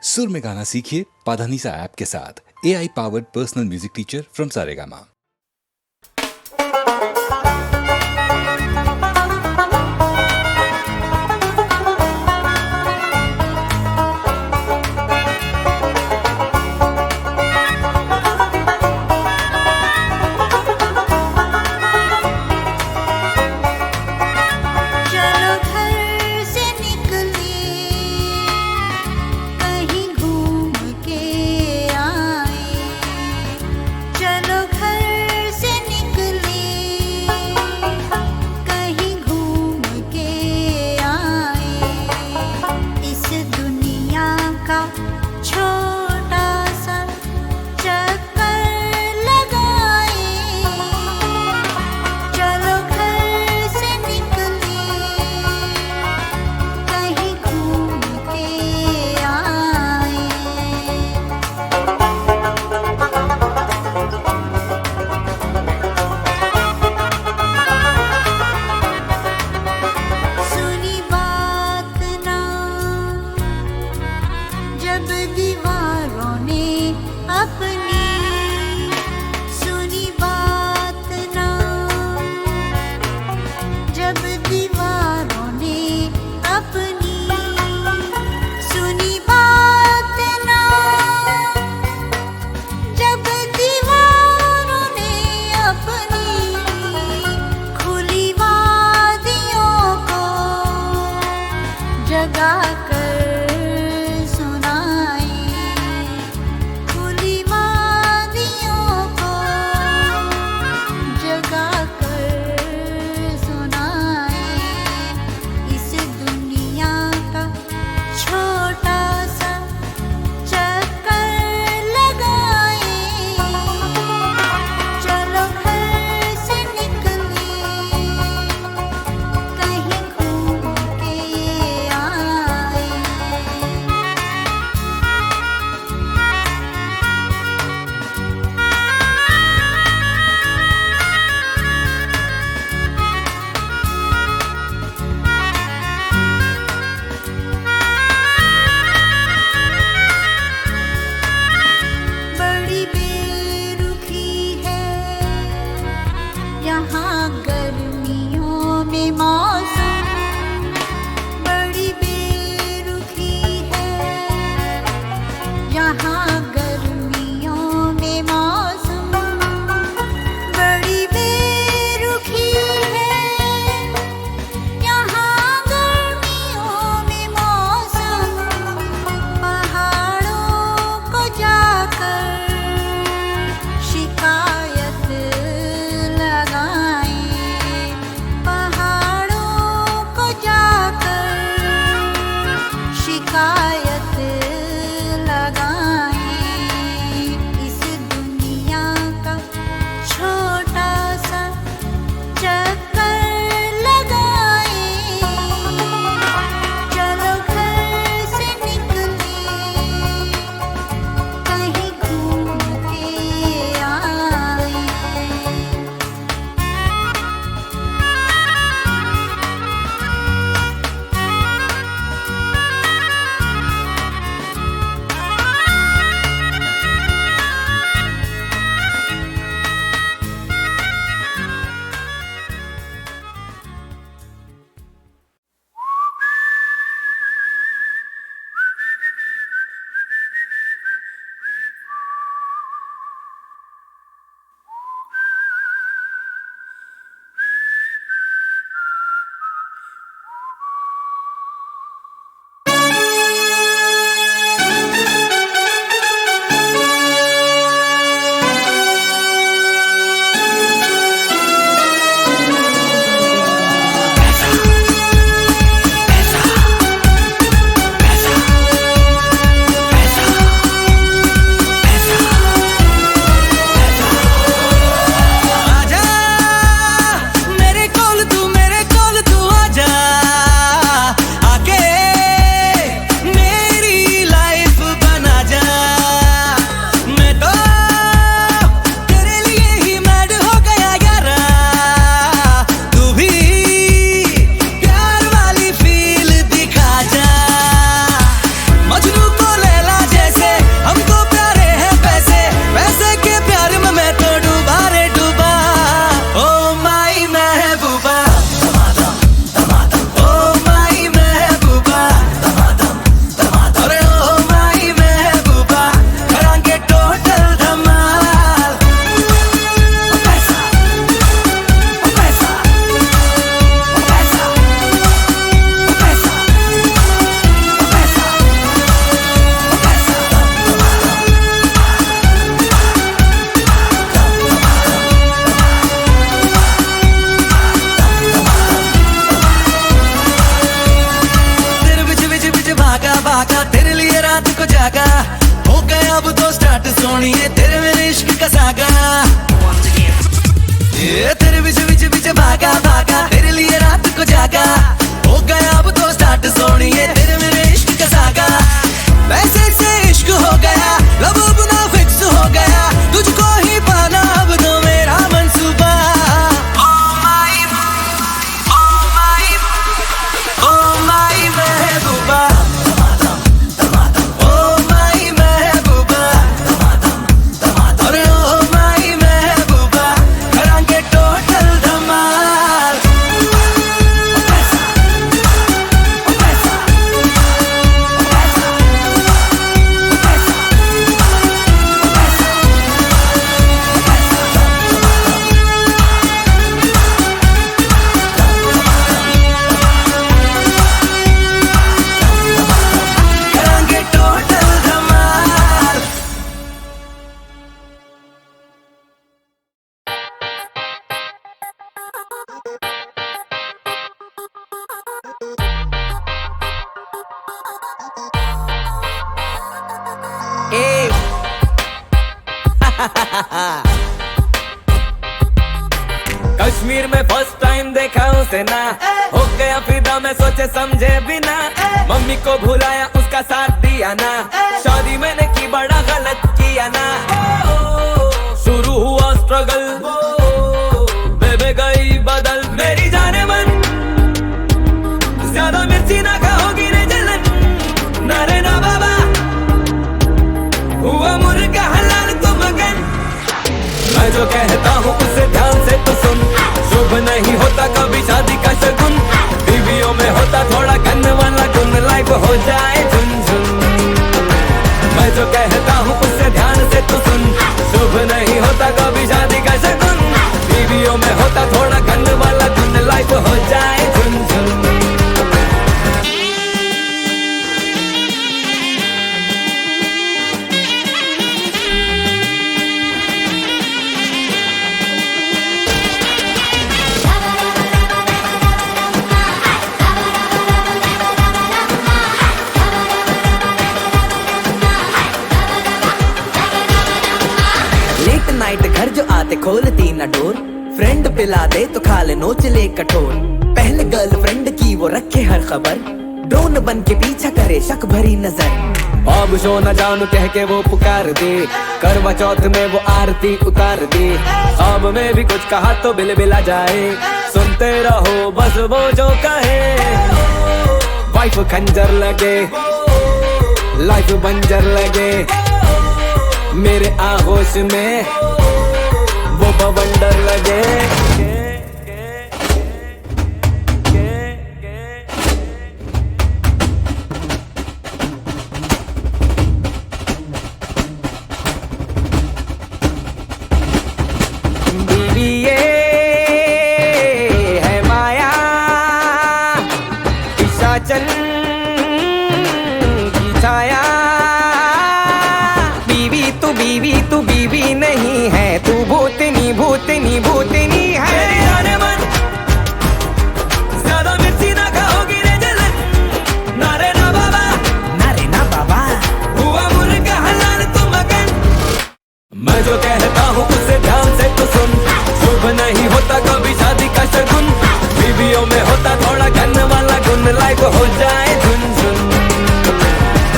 सुर में गाना सीखिए पाधानीसा ऐप के साथ। AI powered personal music teacher from Saregama. जगा कर सुनाई। रात को जागा, हो गया अब तो स्टार्ट सोनिए तेरे मेरे इश्क का सागा। ये तेरे बीच भागा भागा, तेरे लिए रात को जागा, हो गया अब तो स्टार्ट सोनिए तेरे मेरे इश्क का सागा। वैसे से इश्क हो गया, लब अपना फिक्स हो गया, तुझको ही पाना अब तो मेरा मंसूबा। महबूबा, ओ माई महबूबा, अरे ओ माई महबूबा, करांगे टोटल धमाल। करांगे टोटल धमाल। ए कश्मीर में फर्स्ट टाइम देखा उसे ना, हो गया फिदा मैं सोचे समझे बिना। मम्मी को भुलाया उसका साथ दिया ना, शादी मैंने की बड़ा गलत किया ना। शुरू हुआ स्ट्रगल, बेबे गई बदल मेरी जाने मन। ज्यादा मिर्ची ना खाओगी रे जलन, ना रे ना बाबा, हुआ मुर्गा हलाल तो मगन। मैं जो कहता हूँ उसे ध्यान से तो सुन, शुभ नहीं होता कभी शादी का शगुन। बीवियों में होता थोड़ा गन वाला गुन, लाइफ हो जाए झुनझुन। मैं जो कहता हूँ उसे ध्यान से तो सुन, शुभ नहीं होता कभी शादी का शगुन। बीवियों में होता थोड़ा गन वाला गुन, लाइफ हो जाए झुनझुन। लेट नाइट घर जो आते खोलती न डोर, फ्रेंड पिला दे तो खा ले नोच ले कठोर। पहले गर्लफ्रेंड की वो रखे हर खबर, ड्रोन बन के पीछा करे शक भरी नजर। अब शो न जानू कह के वो पुकार दे, करवा चौथ में वो आरती उतार दे। अब में भी कुछ कहा तो बिल बिला जाए, सुनते रहो बस वो जो कहे। वाइफ खंजर लगे, लाइफ बंजर लगे, मेरे आगोश में वो बवंडर लगे। बीवी ये है माया, पिशाचन की छाया। बीवी तू बीवी नहीं है, तू भूतनी भूतनी भूतनी है। मेरी जाने मन, ज्यादा मिर्ची ना खाओगी रे जलन, ना रे ना बाबा, ना रे ना बाबा, हुआ मुर्गा हलाल तो मगन। मैं जो कहता हूँ उसे ध्यान से तो सुन, शुभ नहीं होता कभी शादी का शगुन। बीवियों में होता थोड़ा गन वाला गुन, लाइफ हो जाए झुनझुन।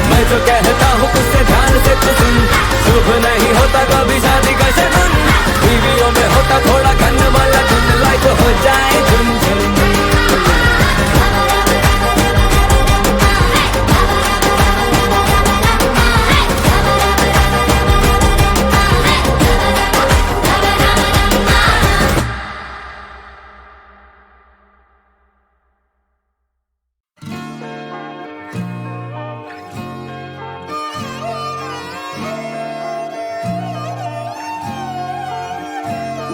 मैं जो कहता हूँ उसे ध्यान से तो सुन, शुभ नहीं होता कभी शादी का शगुन। बीवियों में होता थोड़ा गन वाला गुन, लाइफ हो जाए झुनझुन।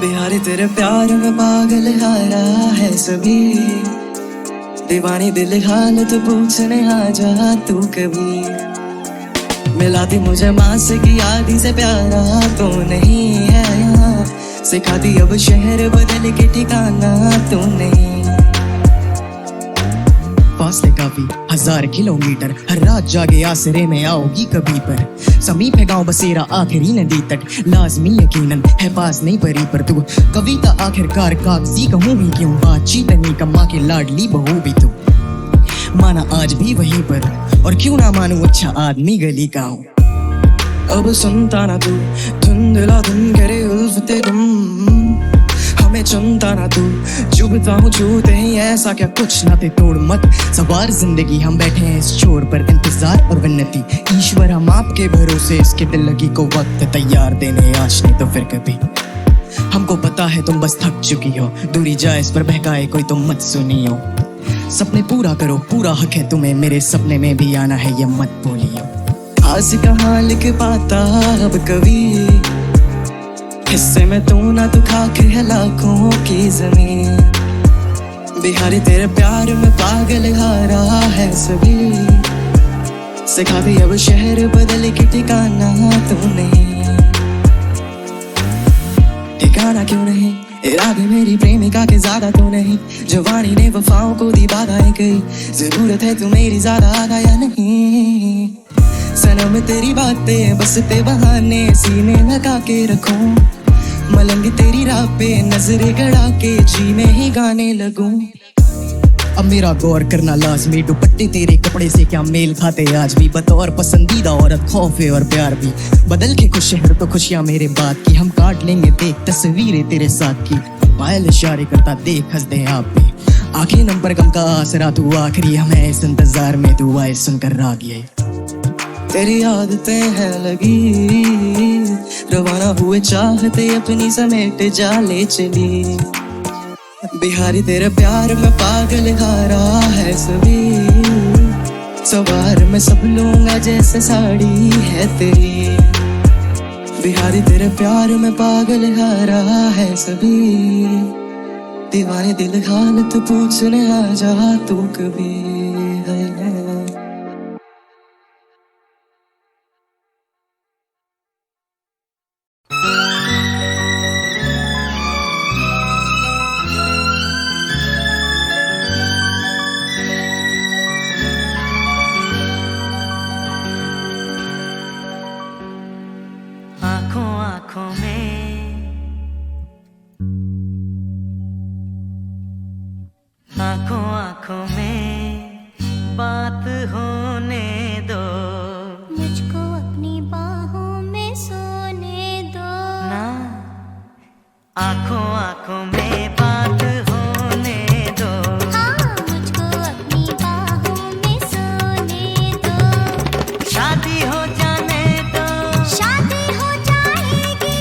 बिहारी तेरे प्यार में पागल हारा है सभी, दीवानी दिल हालत पूछने आ जा तू कभी। मिलाती मुझे माँ से कि आदि से प्यारा तो नहीं है यहाँ, सिखाती अब शहर बदल के ठिकाना तू नहीं। फासले काफी 1000 किलोमीटर, हर रात जागे आसरे में आओगी कभी पर। समीप है गांव बसेरा आखिरी नदी तट, लाजमी यकीनन है पास नहीं परी पर तू। कविता आखिरकार कागजी कहूँ ही क्यों, बातचीत नहीं कम्मा के लाडली बहू भी तू। माना आज भी वहीं पर, और क्यों ना मानूं अच्छा आदमी गली का हूँ। अब सुनता ना तू, धुंधला धुन करे उल्फते गुम, हमें चुनता ना तू। चुभता हूँ छूते ही ऐसा क्या कुछ ना ते तोड़ मत। सवार जिंदगी हम बैठे हैं इस छोर पर, इंतजार और विनती ईश्वर हम आपके भरोसे। इसके दिल लगी को वक्त तैयार देने, आज नहीं तो फिर कभी। हमको पता है तुम बस थक चुकी हो, दूरी जाए इस पर बहकाए कोई तुम मत सुनियो। सपने पूरा करो, पूरा हक है तुम्हें, मेरे सपने में भी आना है ये मत भूलियो। आज कहाँ लिख पाता अब कभी, हिस्से में तू ना तू खाक है लाखों की जमीन। बिहारी तेरे प्यार में पागल हारा है सभी, सिखा दी अब शहर बदल के ठिकाना तू नहीं। ठिकाना क्यों नहीं, इरादे मेरी प्रेमिका के ज्यादा तो नहीं। जवानी ने वफाओं को दी बाधाएं कई, जरूरत है तू मेरी ज्यादा आगा या नहीं। सनम तेरी बातें बस ते बहाने, सीने लगा के रखूं। मलंग तेरी राह पे नजरें गड़ा के, जी में ही गाने लगूं। अब मेरा गौर करना लाजमी, दुपट्टे तेरे कपड़े से क्या मेल खाते आज भी। बतौर पसंदीदा औरत खौफ है और प्यार भी, बदल के खुश शहर तो खुशियां मेरे बात की। हम काट लेंगे देख तस्वीरें तेरे साथ की, पायल इशारे करता देख हंस दे आप भी। आखिरी नंबर गम का आसरा तू आखिरी, हमें इस इंतजार में तू आए सुनकर राग ये। तेरी आदतें हैं लगी, रवाना हुए चाहते अपनी समेट जा ले चली। बिहारी तेरे प्यार में पागल हारा है सभी, सवार में सब लूंगा जैसे साड़ी है तेरी। बिहारी तेरे प्यार में पागल हारा है सभी, दीवाने दिल हालत पूछने आ जा तू कभी है। आँखों में, आँखों में बात होने दो, मुझको अपनी बाहों में सोने दो ना। आँखों में बात होने दो, हाँ मुझको अपनी बाहों में सोने दो। शादी हो जाने दो, शादी हो जाएगी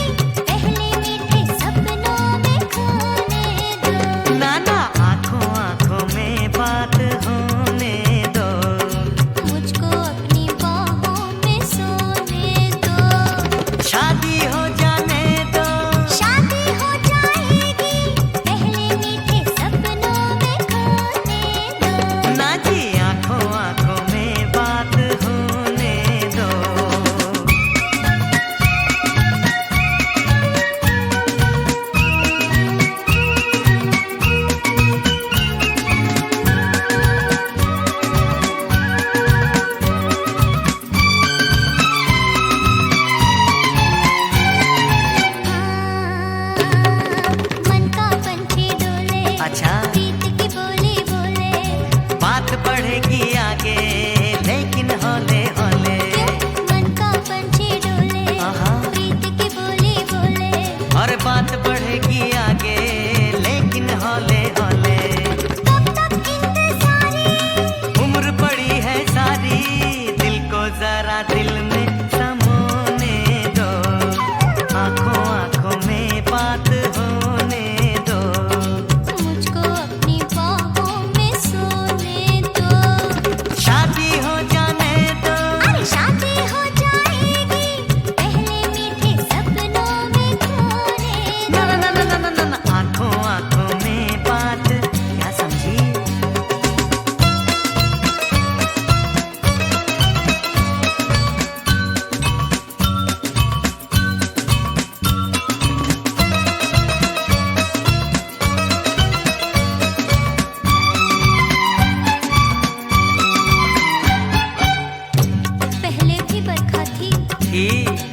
थी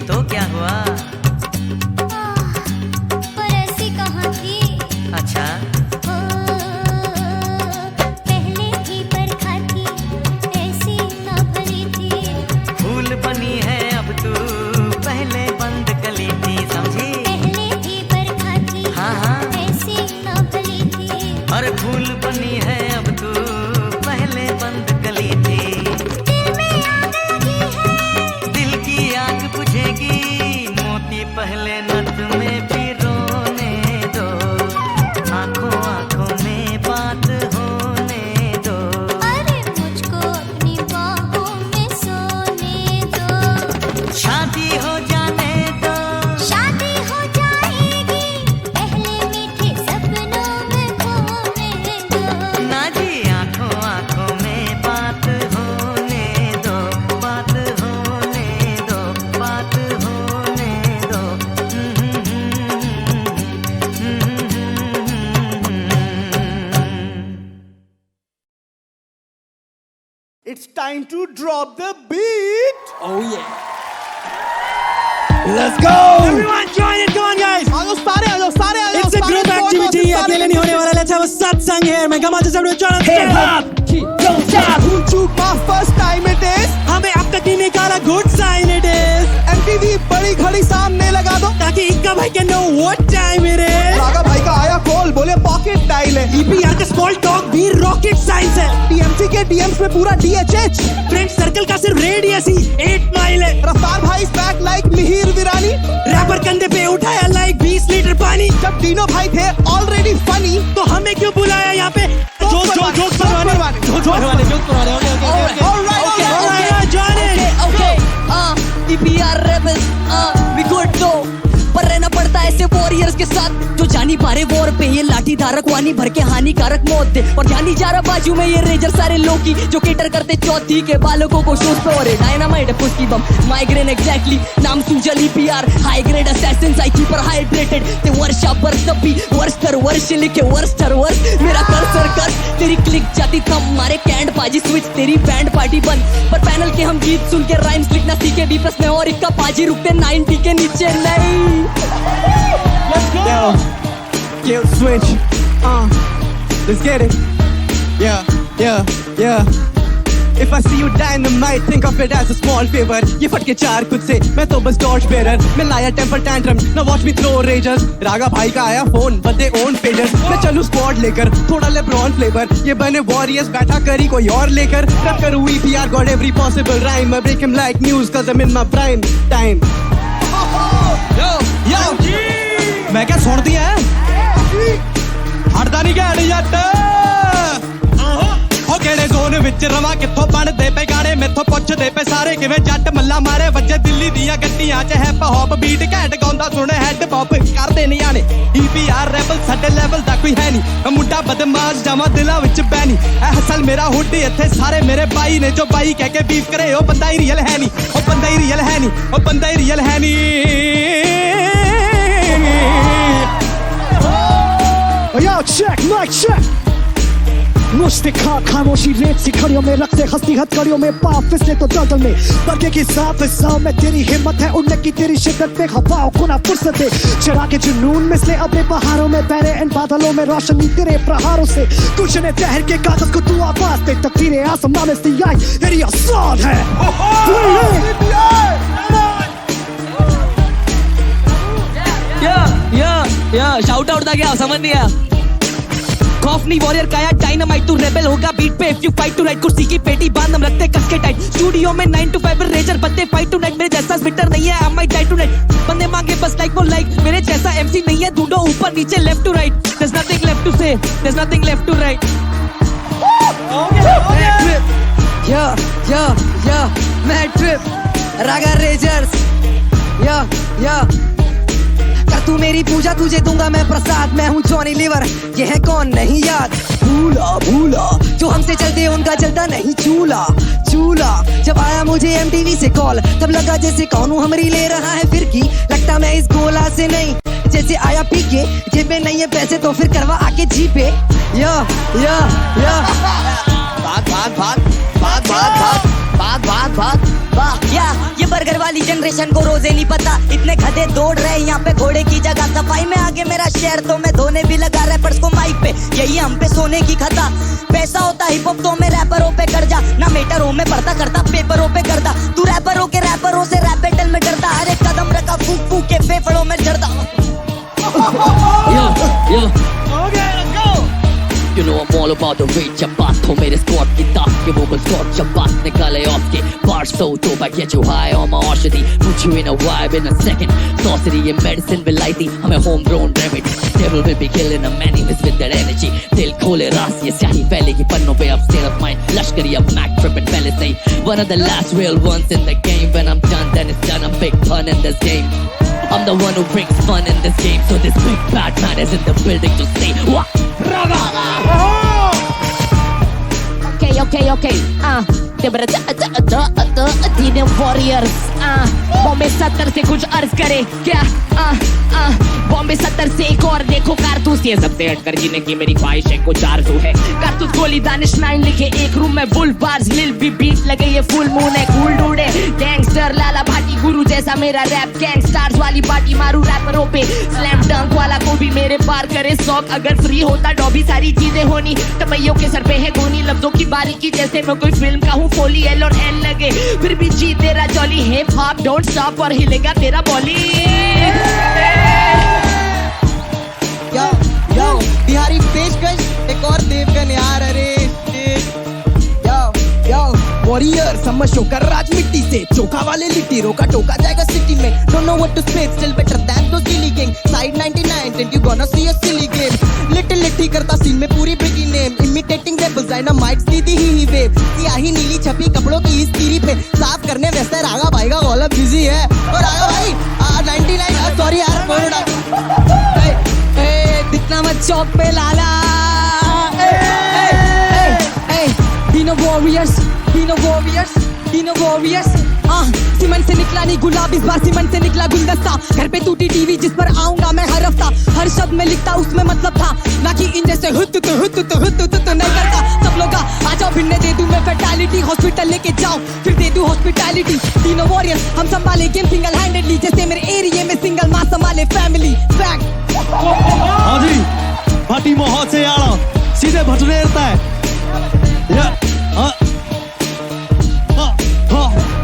तो क्या हुआ? पर ऐसी कहाँ थी। अच्छा पहले थी पर खाती ऐसी ना भरी थी। फूल बनी है अब तू, पहले बंद कली थी, समझी? पहले थी पर खाती हाँ हाँ। ऐसी ना भरी थी। अरे फूल बनी है अब तू, पहले बंद कली थी। दिल में आग लगी है, दिल की आग बुझेगी, मोती पहले नथ में पिरोने दो, आंखों आंखों में बात होने दो। अरे मुझको अपनी बाहों में सोने दो। शादी हो जाने दो, शादी हो जाएगी, पहले मीठे सपनों में खोने दो। ना जी, आंखों आंखों में बात होने दो, बात होने दो, बात होने दो। It's time to drop the beat. Oh yeah. Let's go. Everyone join it, come on guys. आ जाओ सारे, आ जाओ सारे, आ जाओ It's a सारे, group सारे, activity. सारे, अकेले नहीं होने वाला. Let's have a satsang here. मैं come on, just everyone join us. Hip hop. Don't stop. Chukma first time it is. हमें अब तक नहीं निकाला. Good sign it is. MTV बड़ी घड़ी सामने लगा दो. ताकि इक्का भाई can know what time it is. रागा भाई का आया कॉल, बोले पॉकेट डायल है. EPR का small talk भी rocket science है. TMC के DMs में पूरा DHH. Friend circle का सिर्फ radius ही 8 mile है. रफ्तार भाई back like Mihir Virani. Rapper कंधे पे उठाया like 20 लीटर पानी. जब डीनो भाई थे already funny. तो हमें क्यों बुलाया यहाँ पे? जोक परवाने. Alright, join it. Okay, EPR rebels, we good go. पर रहना पड़ता है ऐसे वॉरियर्स के साथ जो जानी पारे वॉर पे. ये लाठी धारक वानी भर के हानिकारक मौत दे. और ध्यान नहीं जा रहा बाजू में ये रेजर सारे लोग की जो केटर करते चौथी के बालकों को शोज पे. और डायनामाइट है पुस्की बम माइग्रेन एग्जैक्टली नाम Sujal EPR high grade assassin psyche पर हाइड्रेटेड ते वर्षा पर सभी वर्ष कर वर्ष लिखे वर्ष तर वर्ष. मेरा कर्सर कस तेरी क्लिक जाती थम मारे कैंड पाजी स्विच तेरी बैंड पार्टी बंद. पर पैनल के हम गीत सुन के राइम्स लिखना सीखे B+ में और इक्का पाजी रुकते 90 के नीचे नहीं. Yo, kill switch. Let's get it. Yeah. If I see you dynamite, think of it as a small favor. ये फटके चार खुद से, मैं तो बस torch bearer. मैं लाया temper tantrum, now watch me throw ragers. रागा भाई का आया phone, but they own pages. मैं चलूँ squad लेकर, थोड़ा LeBron flavor. ये बने warriors, बैठा करी कोई और लेकर. Rap करूँ EPR, got every possible rhyme. I break him like news, cause I'm in my prime time. Yo, मैं क्या छोड़ दिया है? हटदा नहीं क्या जट? हो केड़े जोन विच रवा किथों बनदे पे गाने मेथों पुछदे पे सारे किवें जट मल्ला मारे वजे दिल्ली दियां गड्डियां च हिप हॉप बीट घैंट गाउंदा सुने हेड पॉप करदे नियाणे. EPR रेबल साडे लेवल दा कोई है नहीं. मुंडा बदमाश जावां दिलां विच बैनी. ऐ हसल मेरा हुड्डी इत्थे सारे मेरे बाई ने जो बाई कह के बीफ करे ओ बंदा ही रियल है नहीं. ओ बंदा ही रियल है नहीं. ओ बंदा ही रियल है नहीं. Yo, check, mic check. मुझसे खामोशी रेत सी खड़ियों में रखते हंसती हथकड़ियों में पाँव फिसले तो दलदल में बरके की सांप फिसाओं में तेरी हिम्मत है उड़ने की तेरी शिद्दत पे हवाओं को ना फुर्सत दे. चढ़ा के जुनून में से अपने पहाड़ों में बहरे इन बादलों में रोशनी तेरे प्रहारों से. कुछ ने ठहर के कागज को तू आवाज दे तकदीरें आसमां में से आई तेरी आसाद है. शाउट आउट था क्या समझ नहीं आया. खौफनी वॉरियर काया डायनामाइट तू रेबल होगा बीट पे if you fight to right. कुर्सी की पेटी बांध हम रखते कस के टाइट. स्टूडियो में 9 to 5 रेजर बत्ते फाइट टू नाइट. मेरे जैसा स्पिटर नहीं है I might die tonight. बंदे मांगे बस लाइक वो लाइक. मेरे जैसा MC नहीं है ढूंढो ऊपर नीचे left to right. There's nothing left to say, there's nothing left to write. मैं ट्रिप रागा रेजर्स. कर तू मेरी पूजा तुझे दूंगा मैं प्रसाद. मैं हूँ जॉनी लीवर ये है कौन नहीं याद. भूला जो हमसे चलते उनका चलता नहीं चूल्हा. जब आया मुझे MTV से कॉल तब लगा जैसे कौन हूँ हमरी ले रहा है फिर की. लगता मैं इस गोला से नहीं जैसे आया पी के. जेब में नहीं है पैसे तो फिर करवा आके जी पे. भाग. ये बर्गर वाली जनरेशन को रोजे नहीं पता, इतने गधे दौड़ रहे यहाँ पे घोड़े की जगह। सफाई में आगे मेरा शहर तो मैं धोने भी लगा रैपर्स को माइक पे, यही हम पे सोने की खता। पैसा होता हिप हॉप तो मैं रैपरों पे कर जा, ना मेटरों में पढ़ता करता पेपरों पे करता। तू रैपरों से रैप बैटल में डरता, हर एक कदम रखा फूक फूक के फेफड़ों में डरता। You know I'm all about the rage, जब बात हो मेरे स्क्वाड की ताक के वोकल स्क्वाड, जब बात निकाले ऑफ के बार so dope I get you high on my औषधि, put you in a vibe in a second, sorcery ये medicine will lie थी, हमें homegrown remedy, devil will be killing a man with that energy, दिल खोले रास ये स्याही फैलेगी पन्नों पे अब state of mind, लश्करी अब Mac tripping पहले से ही, one of the last real ones in the game, when I'm done then it's done, I'm big pun in this game, I'm the one who brings fun in this game, so this big bad man is in the building to say what? Okay. तीन warriors Bombay 70 से कुछ अर्ज करे क्या? बॉम्बे 70 से एक और देखो कारतूस, ये सबसे हटकर जीने की मेरी ख्वाहिश है, कुछ आरज़ू है। कारतूस गोली दानिश 9 लिखे एक रूम में, वुल्फ बार्स लिल भी बीट लगे, ये फुल मून है कूल डूड है, गैंगस्टर लाला भाटी गुरु जैसा मेरा रैप, गैंगस्टार्स वाली पार्टी मारू रैपरों पे, स्लैम डंक वाला को भी मेरे पार करे शौक, अगर फ्री होता डॉबी सारी चीजें होनी, टपैयों के सर पे है गोनी, लफ्जों की बारीकी जैसे मैं कोई फिल्म का हूँ फोली, एल और एल लगे फिर भी जी तेरा jolly, hip hop don't stop और हिलेगा तेरा बॉली। यो बिहारी पेशकश एक और देवगन यार, अरे यो वॉरियर समझ होकर राज मिट्टी से, चौका वाले लिट्टी रोका टोका जाएगा सिटी में, don't know what to space still better than two silly gang, side 99 tent you gonna see a silly game, little लिट्टी करता सीन में पूरी ब्रिटी नेम, इमिटेटिंग रेबल्स डायनामाइट सीधी ही वेव, सियाही नीली छपी कपड़ों की इस तीरी पे, साफ करने वैसे रागा भाई का गौलम बिजी है, और रागा भाई 99 सॉरी यार दिखना मत चौक पे लाला। Dino Warriors सीमेंट से निकला नहीं गुलाब, इस बार सीमेंट से निकला गुलदस्ता, घर पे टूटी टीवी जिस पर आऊंगा मैं हर हफ्ता, हर शब्द में लिखता उसमें मतलब था, ना कि इन जैसे हुत नहीं करता। सब लोग आ जाओ भिड़ने दे दूं मैं फैटालिटी, हॉस्पिटल लेके जाओ फिर दे दूं हॉस्पिटैलिटी। तीनों वॉरियर्स हम संभाले गेम सिंगल हैंडेडली, जैसे मेरे एरिया में सिंगल माँ संभाले फैमिली। हाँ जी, भाटी मोह से आड़ा सीधे भटरेरता है,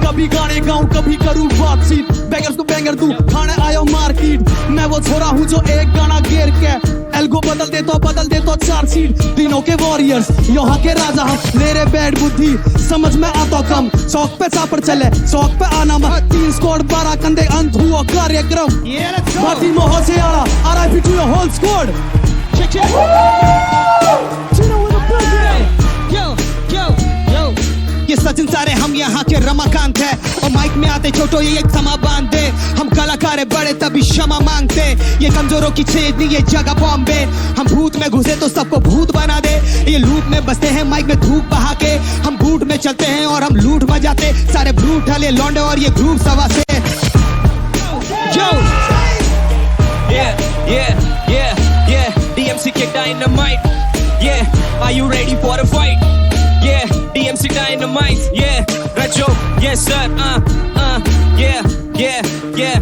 कभी गाने गाऊं कभी करूं बातचीत, बैंगर्स को बैंगर दूं खाने आयो मार्केट, मैं वो छोरा हूँ जो एक गाना गेर के एल्गो बदल दे तो 4 सीट। तीनों के वॉरियर्स यहाँ के राजा हम, मेरे बैड बुद्धि समझ में आता कम, चौक पे चापर चले चौक पे आना मत, 3 स्क्वाड 12 कंधे अंत हुआ कार्यक्रम, भाटी मोह से आड़ा RIP to your whole squad। ये सचिन सारे हम यहाँ के रमाकांत है, और माइक में आते छोटो ये एक समा बांधते, हम कलाकार है बड़े तभी क्षमा मांगते, ये कमजोरों की छेदनी ये जगह बॉम्बे, हम भूत में घुसे तो सबको भूत बना दे, ये लूट में बसते हैं माइक में धूप बहा के, हम बूट में चलते हैं और हम लूट बजाते, सारे ब्रूट हले लौंडे और ये ग्रुप सवा से। Yeah, DMC kick dynamite, yeah, are you ready for a fight? Yeah, DMC dynamite, yeah, Retro, yes sir, yeah.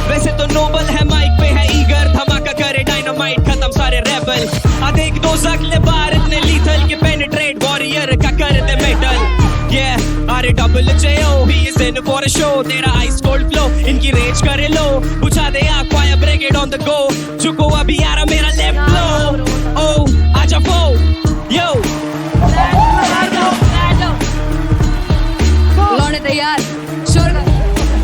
वैसे तो नोबल है माइक पे है ईगर, धमाका करे डायनामाइट खत्म सारे रेबल, आधे एक दो जख्ले बार इतने लीथल के पेनिट्रेट वॉरियर का कर दे metal, yeah, RWJO, he is in for a show, तेरा ice cold flow, इनकी रेंज करे लो, बुझा दे आँख fire brigade on the go, चुको अभी यारा मेरा लेफ्ट ब्लो, oh, आजा फो, yo, लौने तैयार शोर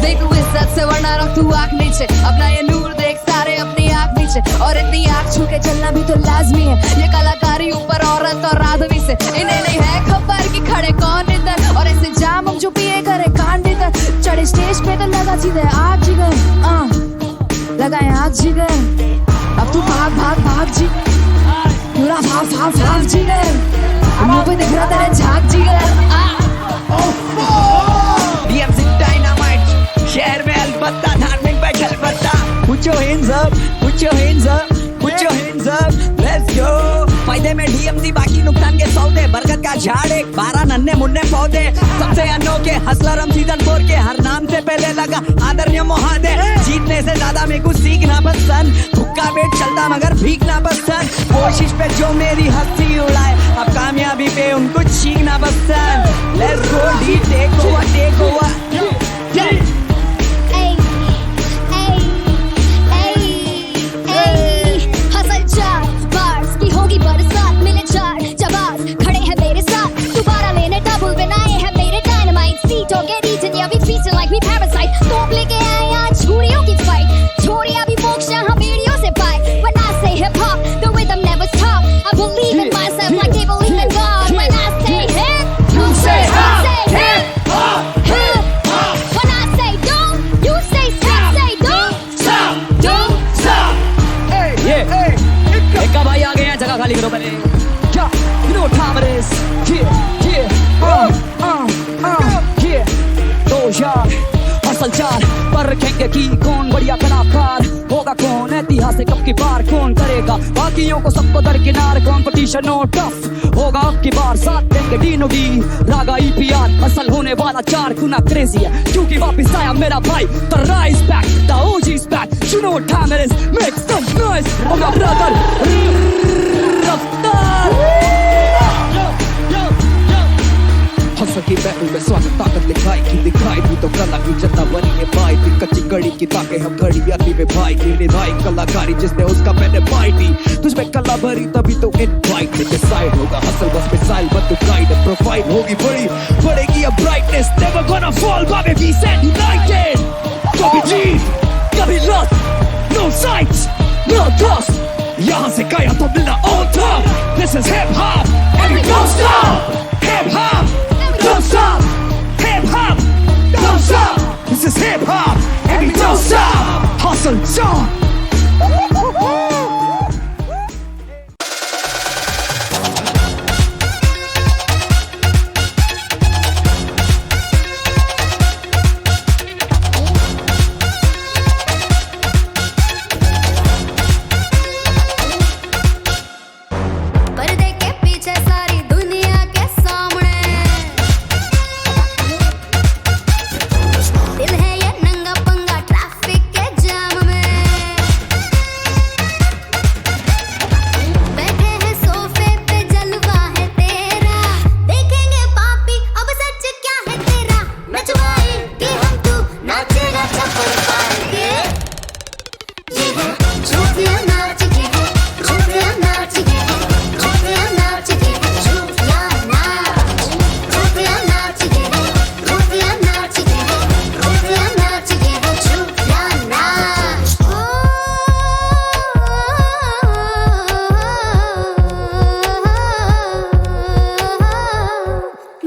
देख तू इज्जत से वरना रख तू आँख नीचे, अपना ये नूर देख सारे अपनी आँख नीचे, और इतनी आँख छू के चलना भी तो लाजमी है, ये कलाकारी ऊपर औरत और आदमी से, इन्हें नहीं है खबर कि खड़े कौन इधर, और ऐसे जाम हम जो पिए करे कांड इधर, चढ़े स्टेज पे तो लगा सीधे आग जिगर, लगाए आग जिगर, अब तू भाग जी, पूरा भाग जिगर, मुंह पे दिख रहा तेरे झाग जिगर। DMC dynamite, शहर में अलबत्ता धार्मिक बैठल बत्ता, put your hands up, let's go। फायदे में DMC बाकी नुकसान के सौदे, बरकत का झाड़ एक 12 नन्हे मुन्ने पौधे सबसे अनोखे हसलर हम सीजन 4 के हर नाम से पहले लगा आदरणीय मोहादे जीतने से ज्यादा मेरे को सीखना पसंद भुक्का पेट चलता मगर भीगना पसंद कोशिश पे जो मेरी हंसी उड़ाए अब कामयाबी पे उनको छीनना पसंद let's go the take over hustle चार बार्स की होगी बरसात मिले चार जवाब खड़े हैं मेरे साथ दोबारा लेने डबल बनाए हैं मेरे डायनामाइट सीट और गेट ईटन या we feature like we parasite तोप लेके आए आज छुरियों की फाइट छोड़िया भी मोक्ष यहाँ बेड़ियों से पाए when I say hip hop the rhythm never stop I believe in myself like they believe in God when I say hip you say hop hip hop hip hop when I say don't you say stop say don't stop एक भाई आ गए हैं जगह खाली करो पहले क्या you know what time it is दो यार असल चार पर रखेंगे कि कौन बढ़िया कलाकार होगा कौन ऐतिहासिक अब की बार कौन करेगा बाकियों को सबको दरकिनार कंपटीशन नो टफ होगा अब की बार साथ देंगे डीनो डी रागा ईपीआर असल होने वाला 4 गुना क्रेजी है क्योंकि वापस आया मेरा भाई the rise back the OG is back you know what time it is make some noise oh my brother हंस की बैटल में स्वागत ताकत लिखाई की दिखाई तू तो कला की जता बनी है भाई थी कच्ची कड़ी की ताके हम घड़ी आती में भाई की निभाई कलाकारी जिसने उसका मैंने पाई थी तुझमें कला भरी तभी तो इनवाइट डिसाइड होगा हसल बस मिसाइल बट तू गाइड प्रोफाइल होगी बड़ी बढ़ेगी अब brightness never gonna fall babe we said united कभी जीत कभी loss no sights no loss यहाँ से गया तो मिलना on top this is hip hop and we don't stop hip hop don't stop, hip hop, don't stop. This is hip hop, and we don't stop. Hustle, song. पर्दे के पीछे सारी दुनिया के सामने दिल है ये नंगा पंगा ट्रैफिक के जाम में बैठे हैं सोफे पे जलवा है तेरा देखेंगे पापी अब सच क्या है तेरा नचवाएंगे हम तू नाचेगा चप्पल फाड़ के ये है झूठिया नाच के झूठिया नाच के झूठिया नाच के झूठिया नाच झूठिया नाच के झूठिया नाच के झूठिया नाच के झूठिया नाच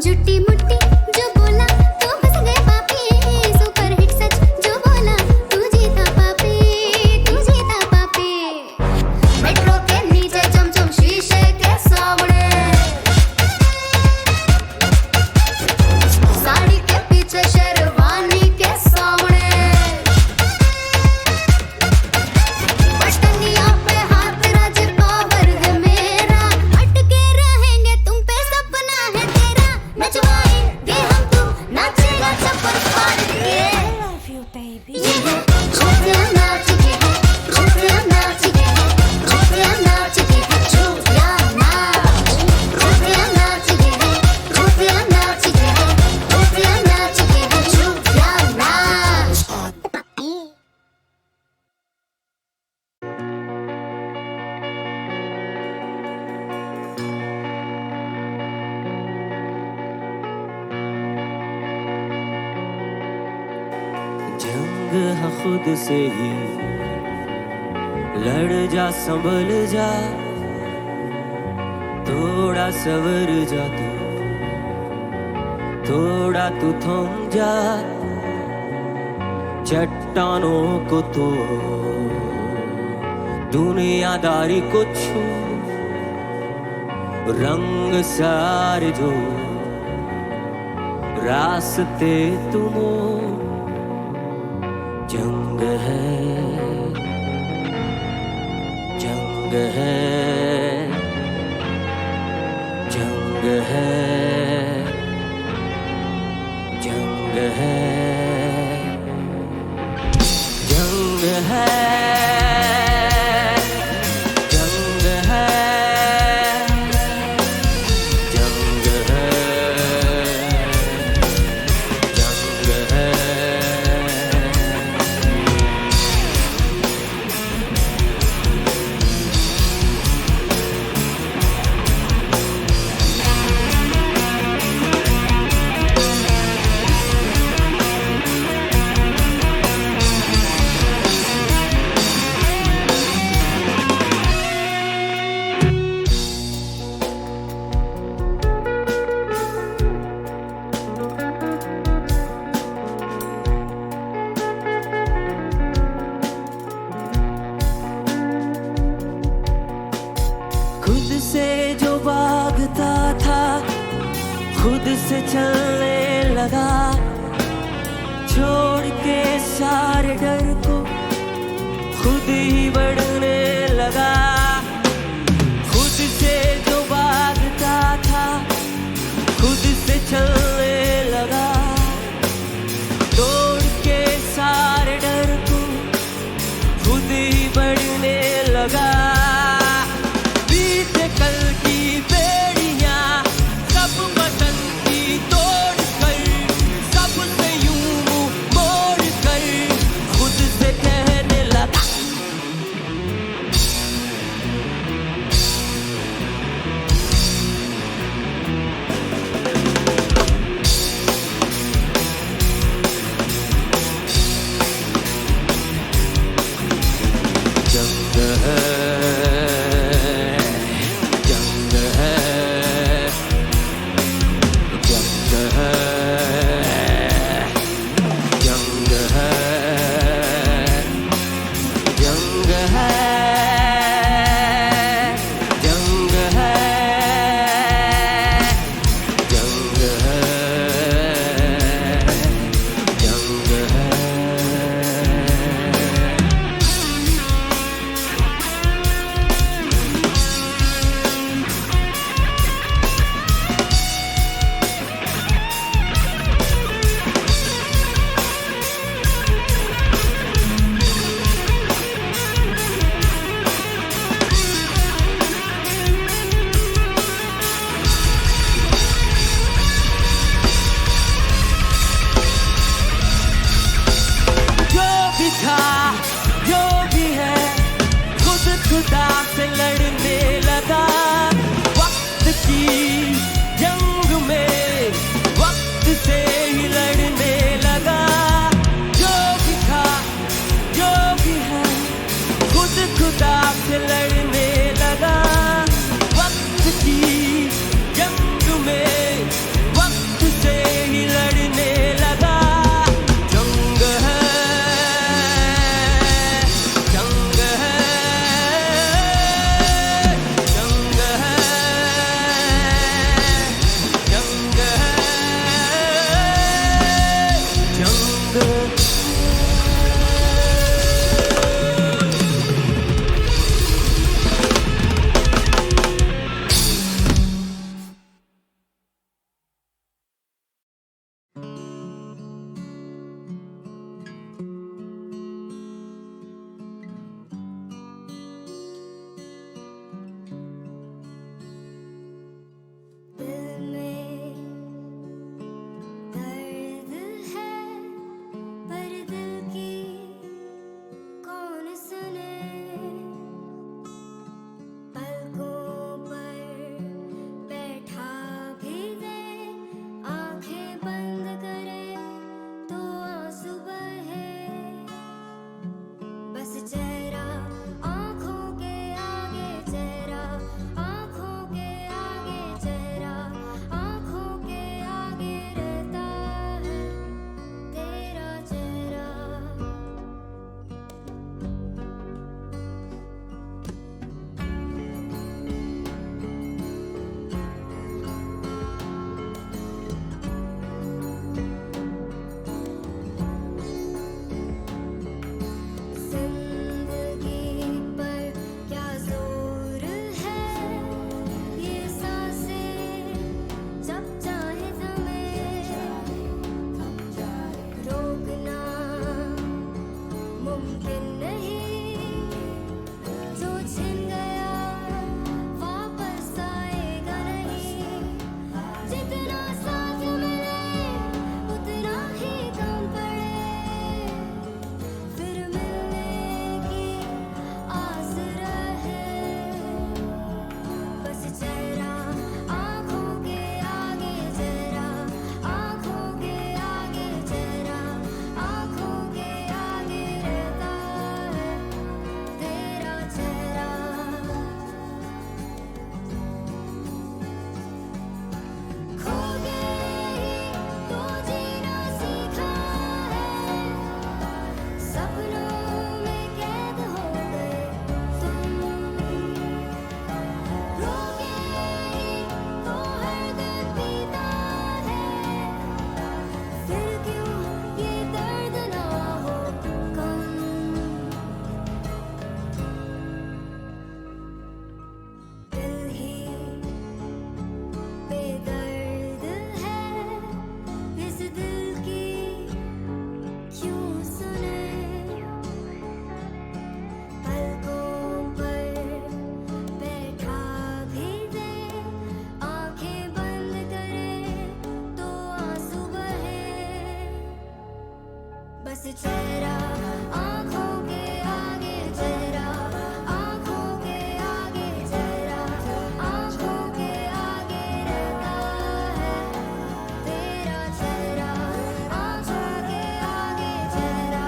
जुट्टी मुट्टी जो बोला तो फंस गए पापी सुपर हिट सच जो बोला तू जीता पापी मेट्रो के नीचे चमचम शीशे के सामने साड़ी के पीछे शेरवानी के सामने पटनिया पे हाथ राज पावर है मेरा अटके रहेंगे तुम पे सपना है तेरा नचवाएंगे हम तू नाचेगा चप्पल फाड़ के ये है झूठिया नाच के झूठिया नाच के झूठिया नाच के झूठिया नाच झूठिया नाच के झूठिया नाच के झूठिया नाच के झूठिया नाच जंग है खुद से ही लड़ जा संभल जा थोड़ा सवर जा थोड़ा तू थम जा चट्टानों को तो दुनियादारी को छू रंग सारे जो रास्ते तुम जंग है जंग है जंग है से चलने लगा, छोड़ के सारे डर को खुद ही बढ़ने लगा। खुद से जो भागता था खुद से चलने लगा, तोड़ के सारे डर को खुद ही बढ़ने लगा। बीते कल की बेड़ियां सब वतन की तोड़ कर, सबसे यूं मुंह मोड़ कर खुद से कहने लगा। जंग है, जंग है, जंग है, जंग है, जंग है, जंग है, जंग है, जंग है। जो भी था जो भी है खुद खुदा से लड़ने लगा। वक्त की जंग में वक्त से ही लड़ने लगा। जो भी था जो भी है खुद खुदा से लड़ने लगा। वक्त की जंग में वक्त से ही लड़ने लगा। जंग है, जंग है, बस चेहरा आंखों के आगे, चेहरा आंखों के आगे, चेहरा आंखों के आगे रहता है तेरा चेहरा, आंखों के आगे, चेहरा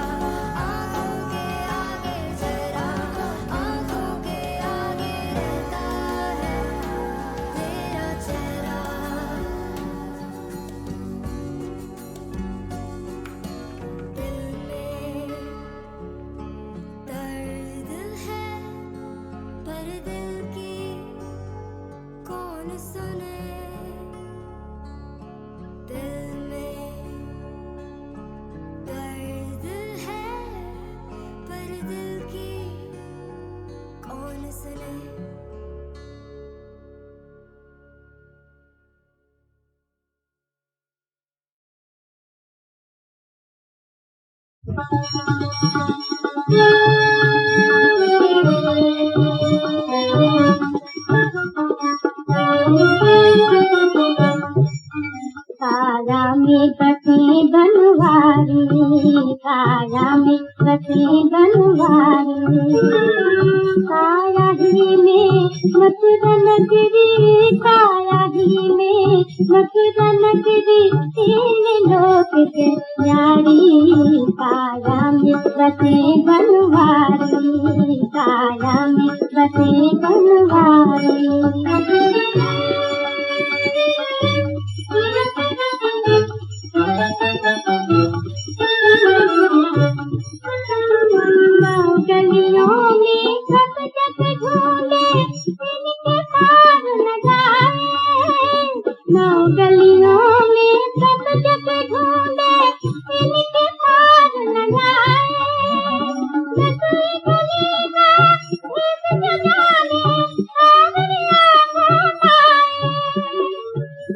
आंखों के आगे, चेहरा आंखों के आगे रहता है तेरा चेहरा। दिल में दर्द है पर दिल की कौन सुने, दिल में दर्द है पर दिल की कौन सुने। काया में बसे बनवारी, काया में बसे बनवारी, काया ही में मथुरा नगरी, काया ही में मथुरा नगरी, तीन लोक के न्यारी, काया में बसे बनवारी, काया में बसे बनवारी। गलियों में सब जग ढूंढे, इनके पार न जाए, नौ गलियों में सब जग ढूंढे, इनके पार न जाए, नकली गली का एक जाने सावरिया घोटाए,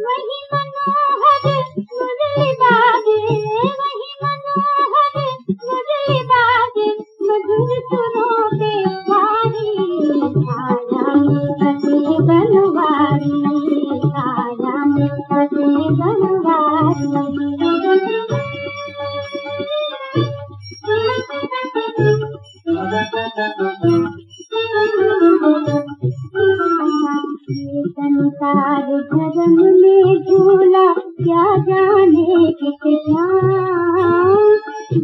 वही मनोहर मुरली बाजे, वही मनोहर मुरली बाजे, मधुर सुरों पे वारी, काया में बसे बनवारी, काया में बसे बनवारी। संसार धर्म में झूला क्या जाने कितना,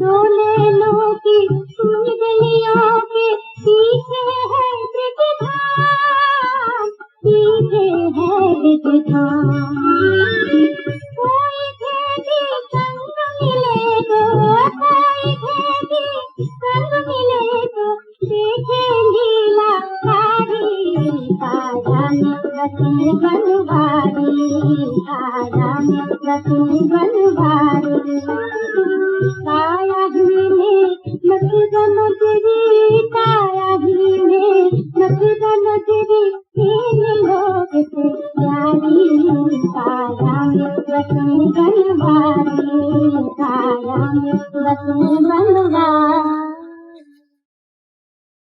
दो नैनों की सुन गलियों के पीछे है विधान, पीछे है विधान। कोई भेदी संग मिले तो, कोई भेदी संग मिले तो, देखे लीला सारी, काया में बसे बनवारी, काया में बसे बनवारी, काया ही में मथुरा नगरी, काया ही में मथुरा नगरी,